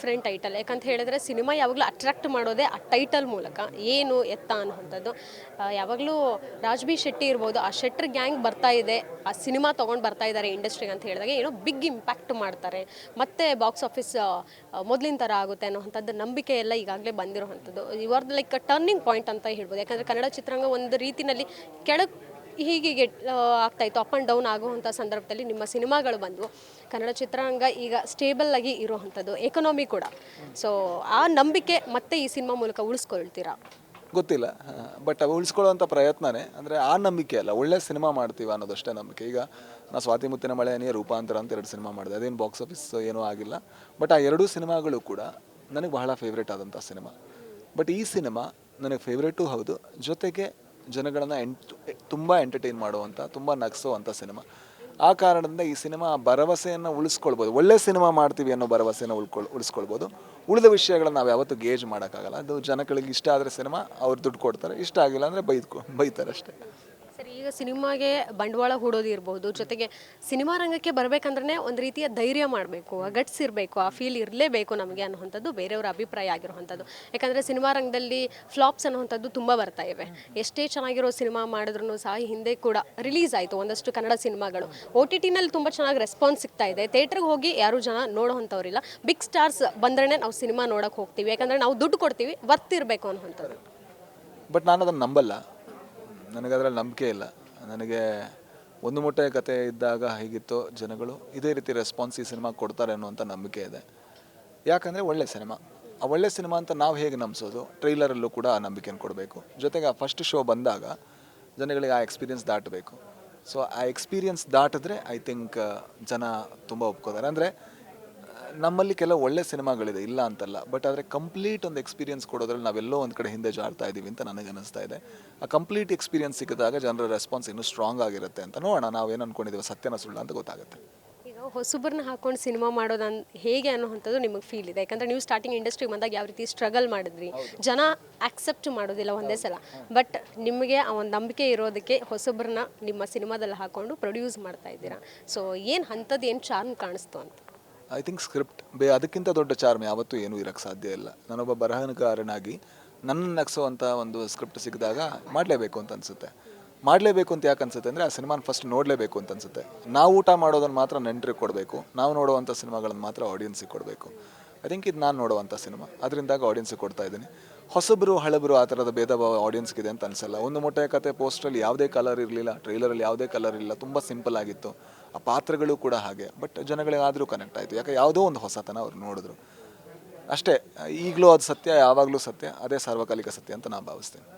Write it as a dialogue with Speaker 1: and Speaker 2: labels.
Speaker 1: Different title ಯಾಕಂತ ಹೇಳಿದ್ರೆ cinema ಯಾವಾಗಲೂ ಅಟ್ರಾಕ್ಟ್ ಮಾಡೋದೇ ಆ ಟೈಟಲ್ ಮೂಲಕ ಏನು ಎತ್ತ ಅನ್ನೋಂಥದ್ದು. ಯಾವಾಗಲೂ ರಾಜ್ ಬಿ ಶೆಟ್ಟಿ ಇರ್ಬೋದು, ಆ ಶೆಟ್ಟರ್ ಗ್ಯಾಂಗ್ ಬರ್ತಾ ಇದೆ, ಆ ಸಿನಿಮಾ ತೊಗೊಂಡು ಬರ್ತಾ ಇದ್ದಾರೆ ಇಂಡಸ್ಟ್ರಿಗೆ ಅಂತ ಹೇಳಿದಾಗ ಏನೋ ಬಿಗ್ ಇಂಪ್ಯಾಕ್ಟ್ ಮಾಡ್ತಾರೆ, ಮತ್ತೆ ಬಾಕ್ಸ್ ಆಫೀಸ್ ಮೊದಲಿನ ಥರ ಆಗುತ್ತೆ ಅನ್ನೋವಂಥದ್ದು ನಂಬಿಕೆ ಎಲ್ಲ ಈಗಾಗಲೇ ಬಂದಿರೋವಂಥದ್ದು. ಇವಾರ್ದು ಲೈಕ್ ಟರ್ನಿಂಗ್ ಪಾಯಿಂಟ್ ಅಂತ ಹೇಳ್ಬೋದು. ಯಾಕಂದರೆ ಕನ್ನಡ ಚಿತ್ರರಂಗ ಒಂದು ರೀತಿಯಲ್ಲಿ ಕೆಳಗೆ ಹೀಗೆ ಆಗ್ತಾಯಿತ್ತು, ಅಪ್ ಆ್ಯಂಡ್ ಡೌನ್ ಆಗುವಂಥ ಸಂದರ್ಭದಲ್ಲಿ ನಿಮ್ಮ ಸಿನಿಮಾಗಳು ಬಂದವು. ಕನ್ನಡ ಚಿತ್ರರಂಗ ಈಗ ಸ್ಟೇಬಲ್ ಆಗಿ ಇರುವಂಥದ್ದು, ಎಕನಾಮಿ ಕೂಡ. ಸೊ ಆ ನಂಬಿಕೆ ಮತ್ತೆ ಈ ಸಿನಿಮಾ ಮೂಲಕ ಉಳಿಸ್ಕೊಳ್ತೀರಾ?
Speaker 2: ಗೊತ್ತಿಲ್ಲ, ಬಟ್ ಉಳಿಸ್ಕೊಳ್ಳೋವಂಥ ಪ್ರಯತ್ನನೇ. ಅಂದರೆ ಆ ನಂಬಿಕೆ ಅಲ್ಲ, ಒಳ್ಳೆ ಸಿನಿಮಾ ಮಾಡ್ತೀವಿ ಅನ್ನೋದಷ್ಟೇ ನಂಬಿಕೆ. ಈಗ ನಾ ಸ್ವಾತಿ ಮುತ್ತಿನ ಮಳೆಯೇ ರೂಪಾಂತರ ಅಂತ 2 ಸಿನಿಮಾ ಮಾಡಿದೆ, ಅದೇನು ಬಾಕ್ಸ್ ಆಫೀಸ್ ಏನೂ ಆಗಿಲ್ಲ. ಬಟ್ ಆ 2 ಸಿನಿಮಾಗಳು ಕೂಡ ನನಗೆ ಬಹಳ ಫೇವ್ರೇಟ್ ಆದಂಥ ಸಿನಿಮಾ. ಬಟ್ ಈ ಸಿನಿಮಾ ನನಗೆ ಫೇವ್ರೇಟು ಹೌದು, ಜೊತೆಗೆ ಜನಗಳನ್ನು ತುಂಬ ಎಂಟರ್ಟೈನ್ ಮಾಡುವಂಥ, ತುಂಬ ನಗಿಸೋವಂಥ ಸಿನಿಮಾ. ಆ ಕಾರಣದಿಂದ ಈ ಸಿನಿಮಾ ಭರವಸೆಯನ್ನು ಉಳಿಸ್ಕೊಳ್ಬೋದು, ಒಳ್ಳೆ ಸಿನಿಮಾ ಮಾಡ್ತೀವಿ ಅನ್ನೋ ಭರವಸೆಯನ್ನು ಉಳಿಸ್ಕೊಳ್ಬೋದು. ಉಳಿದ ವಿಷಯಗಳನ್ನು ನಾವು ಯಾವತ್ತೂ ಗೇಜ್ ಮಾಡೋಕ್ಕಾಗಲ್ಲ. ಅದು ಜನಗಳಿಗೆ ಇಷ್ಟ ಆದರೆ ಸಿನಿಮಾ ಅವ್ರು ದುಡ್ಡು ಕೊಡ್ತಾರೆ, ಇಷ್ಟ ಆಗಿಲ್ಲ ಅಂದರೆ ಬೈತಾರೆ ಅಷ್ಟೇ.
Speaker 1: ಸರಿ, ಈಗ ಸಿನಿಮಾಗೆ ಬಂಡವಾಳ ಹೂಡೋದು ಇರ್ಬೋದು, ಜೊತೆಗೆ ಸಿನಿಮಾ ರಂಗಕ್ಕೆ ಬರಬೇಕಂದ್ರೆ ಒಂದು ರೀತಿಯ ಧೈರ್ಯ ಮಾಡಬೇಕು, ಗಟ್ಸ್ ಇರಬೇಕು, ಆ ಫೀಲ್ ಇರಲೇಬೇಕು ನಮಗೆ ಅನ್ನುವಂಥದ್ದು ಬೇರೆಯವರ ಅಭಿಪ್ರಾಯ ಆಗಿರುವಂಥದ್ದು. ಯಾಕಂದರೆ ಸಿನಿಮಾ ರಂಗದಲ್ಲಿ ಫ್ಲಾಪ್ಸ್ ಅನ್ನುವಂಥದ್ದು ತುಂಬ ಬರ್ತಾ ಇವೆ. ಎಷ್ಟೇ ಚೆನ್ನಾಗಿರೋ ಸಿನಿಮಾ ಮಾಡಿದ್ರು ಸಹ ಹಿಂದೆ ಕೂಡ ರಿಲೀಸ್ ಆಯಿತು ಒಂದಷ್ಟು ಕನ್ನಡ ಸಿನಿಮಾಗಳು. OTTನಲ್ಲಿ ತುಂಬ ಚೆನ್ನಾಗಿ ರೆಸ್ಪಾನ್ಸ್ ಸಿಗ್ತಾ ಇದೆ, ಥಿಯೇಟ್ರಿಗೆ ಹೋಗಿ ಯಾರೂ ಜನ ನೋಡೋವಂಥವ್ರಿಲ್ಲ. ಬಿಗ್ ಸ್ಟಾರ್ಸ್ ಬಂದ್ರೇ ನಾವು ಸಿನಿಮಾ ನೋಡೋಕೆ ಹೋಗ್ತೀವಿ, ಯಾಕಂದರೆ ನಾವು ದುಡ್ಡು ಕೊಡ್ತೀವಿ, ವರ್ತ್ ಇರಬೇಕು ಅನ್ನುವಂಥದ್ದು.
Speaker 2: ಬಟ್ ನಾನು ಅದನ್ನು ನಂಬಲ್ಲ, ನನಗೆ ಅದರಲ್ಲಿ ನಂಬಿಕೆ ಇಲ್ಲ. ನನಗೆ ಒಂದು ಮುಟ್ಟೆ ಕತೆ ಇದ್ದಾಗ ಹೇಗಿತ್ತು, ಜನಗಳು ಇದೇ ರೀತಿ ರೆಸ್ಪಾನ್ಸ್ ಈ ಸಿನಿಮಾ ಕೊಡ್ತಾರೆ ಅನ್ನುವಂಥ ನಂಬಿಕೆ ಇದೆ. ಯಾಕಂದರೆ ಒಳ್ಳೆ ಸಿನಿಮಾ, ಆ ಒಳ್ಳೆ ಸಿನಿಮಾ ಅಂತ ನಾವು ಹೇಗೆ ನಂಬಿಸೋದು, ಟ್ರೈಲರಲ್ಲೂ ಕೂಡ ಆ ನಂಬಿಕೆಯನ್ನು ಕೊಡಬೇಕು. ಜೊತೆಗೆ ಆ ಫಸ್ಟ್ ಶೋ ಬಂದಾಗ ಜನಗಳಿಗೆ ಆ ಎಕ್ಸ್ಪೀರಿಯನ್ಸ್ ದಾಟಬೇಕು. ಸೊ ಆ ಎಕ್ಸ್ಪೀರಿಯನ್ಸ್ ದಾಟಿದ್ರೆ ಐ ಥಿಂಕ್ ಜನ ತುಂಬ ಒಪ್ಕೋತಾರೆ. ಅಂದರೆ ನಮ್ಮಲ್ಲಿ ಕೆಲವು ಒಳ್ಳೆ ಸಿನಿಮಾಗಳಿದೆ, ಇಲ್ಲ ಅಂತಲ್ಲ, ಬಟ್ ಆದರೆ ಕಂಪ್ಲೀಟ್ ಒಂದು ಎಕ್ಸ್ಪೀರಿಯನ್ಸ್ ಕೊಡೋದ್ರಲ್ಲಿ ನಾವೆಲ್ಲೋ ಒಂದು ಕಡೆ ಹಿಂದೆ ಜಾಡ್ತಾ ಇದ್ದೀವಿ ಅಂತ ನನಗೆ ಅನ್ನಿಸ್ತಾ ಇದೆ. ಆ ಕಂಪ್ಲೀಟ್ ಎಕ್ಸ್ಪೀರಿಯನ್ಸ್ ಸಿಕ್ಕಿದಾಗ ಜನರ ರೆಸ್ಪಾನ್ಸ್ ಇನ್ನೂ ಸ್ಟ್ರಾಂಗ್ ಆಗಿರುತ್ತೆ ಅಂತ. ನೋಡೋಣ, ನಾವೇನು ಅಂದ್ಕೊಂಡಿದ್ದೀವಿ ಸತ್ಯನ ಸುಳ್ಳು ಅಂತ ಗೊತ್ತಾಗುತ್ತೆ.
Speaker 1: ಈಗ ಹೊಸಬ್ರನ್ನ ಹಾಕೊಂಡು ಸಿನಿಮಾ ಮಾಡೋದು ಹೇಗೆ ಅನ್ನೋವಂಥದ್ದು ನಿಮಗೆ ಫೀಲ್ ಇದೆ? ಯಾಕಂದರೆ ನೀವು ಸ್ಟಾರ್ಟಿಂಗ್ ಇಂಡಸ್ಟ್ರಿಗೆ ಬಂದಾಗ ಯಾವ ರೀತಿ ಸ್ಟ್ರಗಲ್ ಮಾಡಿದ್ರಿ, ಜನ ಆಕ್ಸೆಪ್ಟ್ ಮಾಡೋದಿಲ್ಲ ಒಂದೇ ಸಲ. ಬಟ್ ನಿಮಗೆ ಆ ಒಂದು ನಂಬಿಕೆ ಇರೋದಕ್ಕೆ ಹೊಸಬ್ರನ್ನ ನಿಮ್ಮ ಸಿನಿಮಾದಲ್ಲಿ ಹಾಕೊಂಡು ಪ್ರೊಡ್ಯೂಸ್ ಮಾಡ್ತಾ ಇದ್ದೀರಾ. ಸೊ ಏನು ಅಂಥದ್ದು ಏನು ಚಾರ್ಮ್ ಕಾಣಿಸ್ತು ಅಂತ?
Speaker 2: ಐ ಥಿಂಕ್ ಸ್ಕ್ರಿಪ್ಟ್ ಅದಕ್ಕಿಂತ ದೊಡ್ಡ ಚಾರ್ಮ್ ಯಾವತ್ತೂ ಏನೂ ಇರೋಕ್ಕೆ ಸಾಧ್ಯ ಇಲ್ಲ. ನಾನೊಬ್ಬ ಬರಹಗಾರನಾಗಿ ನನ್ನ ನಗಿಸೋವಂಥ ಒಂದು ಸ್ಕ್ರಿಪ್ಟ್ ಸಿಕ್ಕಿದಾಗ ಮಾಡಲೇಬೇಕು ಅಂತ ಅನಿಸುತ್ತೆ. ಮಾಡಲೇಬೇಕು ಅಂತ ಯಾಕೆ ಅನಿಸುತ್ತೆ ಅಂದರೆ ಆ ಸಿನಿಮಾನ ಫಸ್ಟ್ ನೋಡಲೇಬೇಕು ಅಂತ ಅನಿಸುತ್ತೆ. ನಾವು ಊಟ ಮಾಡೋದನ್ನು ಮಾತ್ರ ನೆಂಟರಿಗೆ ಕೊಡಬೇಕು, ನಾವು ನೋಡುವಂಥ ಸಿನಿಮಾಗಳನ್ನು ಮಾತ್ರ ಆಡಿಯನ್ಸಿಗೆ ಕೊಡಬೇಕು. ಐ ಥಿಂಕ್ ಇದು ನಾನು ನೋಡುವಂಥ ಸಿನಿಮಾ, ಅದರಿಂದಾಗ ಆಡಿಯನ್ಸಿಗೆ ಕೊಡ್ತಾ ಇದ್ದೀನಿ. ಹೊಸಬರು ಹಳಬರು ಆ ಥರದ ಭೇದ ಭಾವ ಆಡಿಯನ್ಸ್ಗಿದೆ ಅಂತ ಅನಿಸಲ್ಲ. ಒಂದು ಮೊಟ್ಟೆ ಕತೆ ಪೋಸ್ಟ್ರಲ್ಲಿ ಯಾವುದೇ ಕಲರ್ ಇರಲಿಲ್ಲ, ಟ್ರೈಲರಲ್ಲಿ ಯಾವುದೇ ಕಲರ್ ಇರಲಿಲ್ಲ, ತುಂಬ ಸಿಂಪಲ್ ಆಗಿತ್ತು. ಆ ಪಾತ್ರಗಳು ಕೂಡ ಹಾಗೆ, ಬಟ್ ಜನಗಳಿಗಾದರೂ ಕನೆಕ್ಟ್ ಆಯಿತು. ಯಾಕೆ ಯಾವುದೋ ಒಂದು ಹೊಸತನ ಅವ್ರು ನೋಡಿದ್ರು ಅಷ್ಟೇ. ಈಗಲೂ ಅದು ಸತ್ಯ, ಯಾವಾಗಲೂ ಸತ್ಯ, ಅದೇ ಸಾರ್ವಕಾಲಿಕ ಸತ್ಯ ಅಂತ ನಾನು ಭಾವಿಸ್ತೇನೆ.